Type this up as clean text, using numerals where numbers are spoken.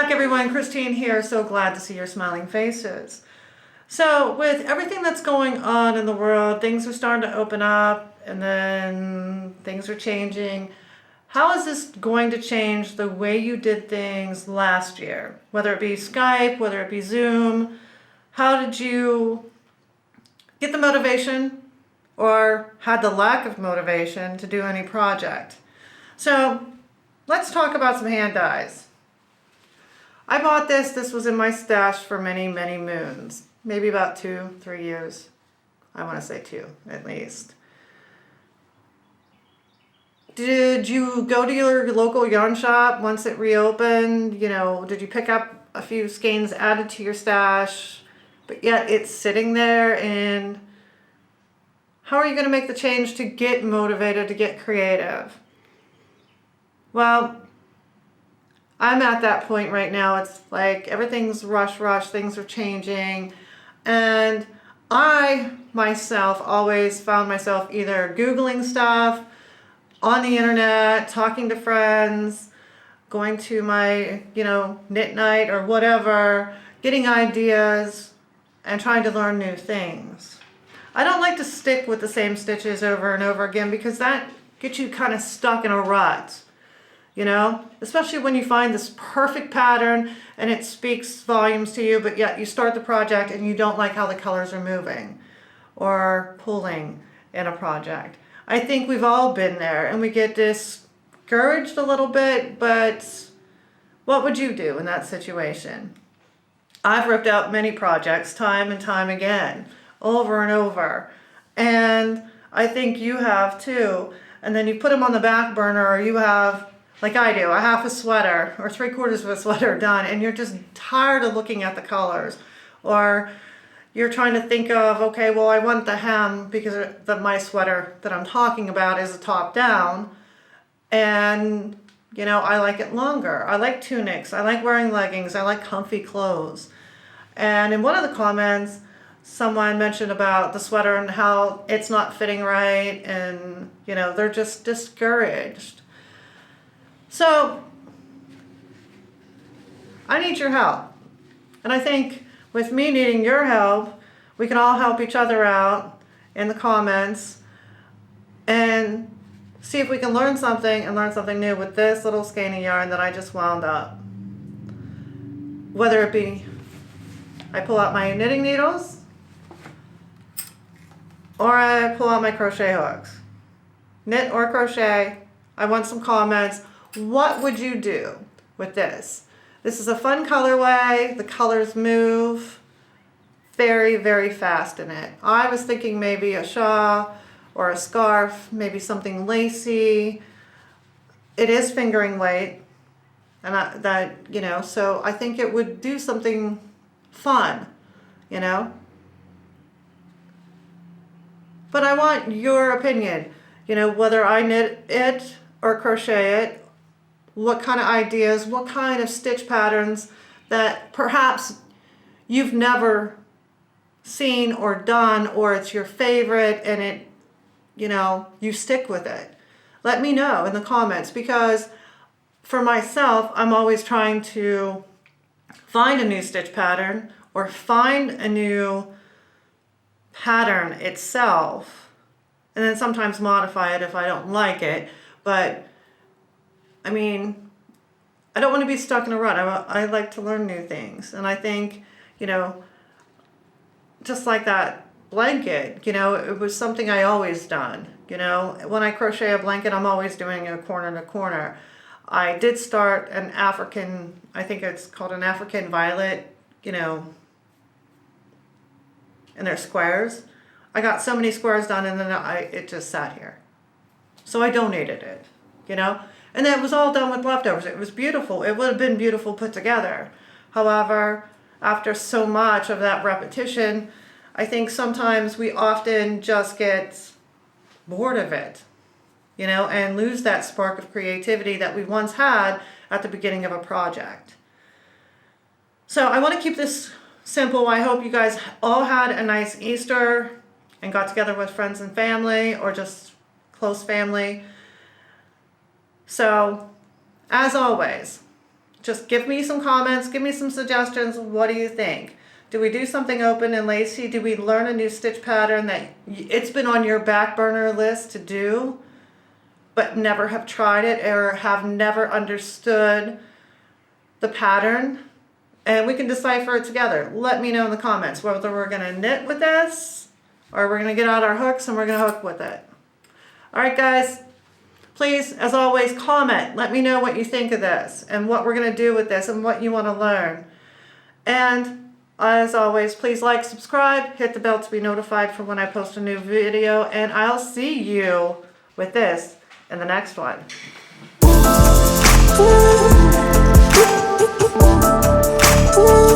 back, everyone. Christine here. So glad to see your smiling faces. So with everything that's going on in the world, things are starting to open up and then things are changing. How is this going to change the way you did things last year? Whether it be Skype, whether it be Zoom, how did you get the motivation or had the lack of motivation to do any project? So let's talk about some hand dyes. I bought this. This was in my stash for many, many moons. Maybe about 2-3 years. I want to say 2 at least. Did you go to your local yarn shop once it reopened? Did you pick up a few skeins added to your stash, but yet it's sitting there? And how are you going to make the change to get motivated, to get creative? Well, I'm at that point right now. It's like everything's rush, things are changing. And I myself always found myself either Googling stuff on the internet, talking to friends, going to my, knit night or whatever, getting ideas and trying to learn new things. I don't like to stick with the same stitches over and over again because that gets you kind of stuck in a rut. Especially when you find this perfect pattern and it speaks volumes to you, but yet you start the project and you don't like how the colors are moving or pulling in a project. I think we've all been there and we get discouraged a little bit, but what would you do in that situation? I've ripped out many projects time and time again, over and over, and I think you have too. And then you put them on the back burner, or you have, like I do, a half a sweater or 3/4 of a sweater done, and you're just tired of looking at the colors. Or you're trying to think of, okay, well, I want the hem because my sweater that I'm talking about is a top down. And, I like it longer. I like tunics. I like wearing leggings. I like comfy clothes. And in one of the comments, someone mentioned about the sweater and how it's not fitting right. And, they're just discouraged. So I need your help. And I think with me needing your help, we can all help each other out in the comments and see if we can learn something and learn something new with this little skein of yarn that I just wound up. Whether it be I pull out my knitting needles or I pull out my crochet hooks. Knit or crochet, I want some comments. What would you do with this? This is a fun colorway. The colors move very, very fast in it. I was thinking maybe a shawl or a scarf, maybe something lacy. It is fingering weight, and so I think it would do something fun, But I want your opinion, whether I knit it or crochet it. What kind of ideas, what kind of stitch patterns that perhaps you've never seen or done, or it's your favorite and it, you stick with it. Let me know in the comments, because for myself, I'm always trying to find a new stitch pattern or find a new pattern itself, and then sometimes modify it if I don't like it. But I don't want to be stuck in a rut. I like to learn new things. And I think, just like that blanket, it was something I always done. When I crochet a blanket, I'm always doing a corner to corner. I did start an African, I think it's called an African violet, and they're squares. I got so many squares done and then it just sat here. So I donated it, And it was all done with leftovers. It was beautiful. It would have been beautiful put together. However, after so much of that repetition, I think sometimes we often just get bored of it, and lose that spark of creativity that we once had at the beginning of a project. So I want to keep this simple. I hope you guys all had a nice Easter and got together with friends and family, or just close family. So, as always, Just give me some comments, give me some suggestions. What do you think? Do we do something open and lacy? Do we learn a new stitch pattern that it's been on your back burner list to do, but never have tried it or have never understood the pattern? And we can decipher it together. Let me know in the comments whether we're gonna knit with this or we're gonna get out our hooks and we're gonna hook with it. All right, guys, please, as always, comment. Let me know what you think of this and what we're gonna do with this and what you wanna learn. And as always, please like, subscribe, hit the bell to be notified for when I post a new video, and I'll see you with this in the next one. Ooh.